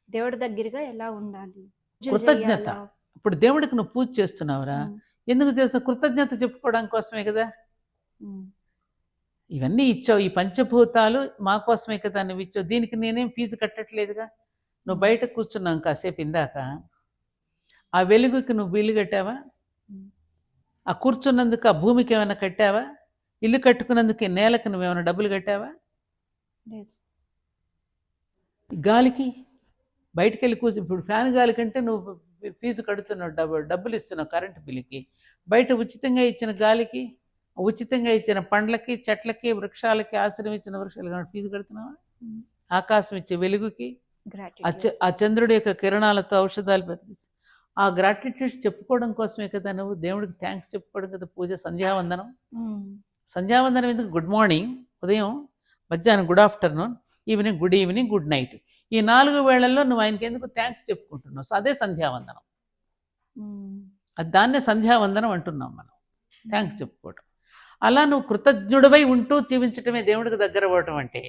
దేవుడి దగ్గరగా ఎలా ఉండాలి, పూజలు కృతజ్ఞత. చేయాలా? ఇప్పుడు దేవుడికి నువ్వు పూజ చేస్తున్నావురా, ఉమ్, ఎందుకు చేస్తావు? కృతజ్ఞత చెప్పుకోవడం కోసమే కదా. ఉమ్, ఇవన్నీ ఇచ్చావు, ఈ పంచభూతాలు మా కోసమే కదా నువ్వు ఇచ్చావు. దీనికి నేనేం ఫీజు కట్టట్లేదుగా. నువ్వు బయట కూర్చున్నావు కాసేపు ఇందాక, ఆ వెలుగుకి నువ్వు బిల్లు కట్టావా? ఉమ్, ఆ కూర్చున్నందుకు ఆ భూమికి ఏమైనా కట్టావా? ఇల్లు కట్టుకున్నందుకు నేలకు నువ్వేమైనా డబ్బులు కట్టావా? లేదు. గాలికి బయటికి వెళ్ళి కూర్చో, ఇప్పుడు ఫ్యాన్ గాలి కంటే నువ్వు ఫీజు కడుతున్నావు, డబ్బులు ఇస్తున్నావు కరెంటు బిల్లుకి. బయట ఉచితంగా ఇచ్చిన గాలికి, ఉచితంగా ఇచ్చిన పండ్లకి, చెట్లకి, వృక్షాలకి, ఆశ్రమించిన వృక్షాలకి ఫీజు కడుతున్నావా? ఉమ్, ఆకాశం ఇచ్చే వెలుగుకి, gratitude. ఆ చంద్రుడి యొక్క కిరణాలతో ఔషధాలు ప్రతిపిస్తాయి. ఆ గ్రాటిట్యూడ్ చెప్పుకోవడం కోసమే కదా నువ్వు దేవుడికి థ్యాంక్స్ చెప్పుకోవడం కదా పూజ. సంధ్యావందనం, ఉమ్, సంధ్యావందనం ఎందుకు? గుడ్ మార్నింగ్ ఉదయం, మధ్యాహ్నం good afternoon, evening good evening, good night. ఈ 4 వేళల్లో నువ్వు ఆయనకి ఎందుకు థ్యాంక్స్ చెప్పుకుంటున్నావు? అదే సంధ్యావందనం. ఉమ్, అది దాన్నే సంధ్యావందనం అంటున్నాం మనం, థ్యాంక్స్ చెప్పుకోవటం. అలా నువ్వు కృతజ్ఞుడివై ఉంటూ జీవించటమే దేవుడికి దగ్గర అవ్వటం అంటే.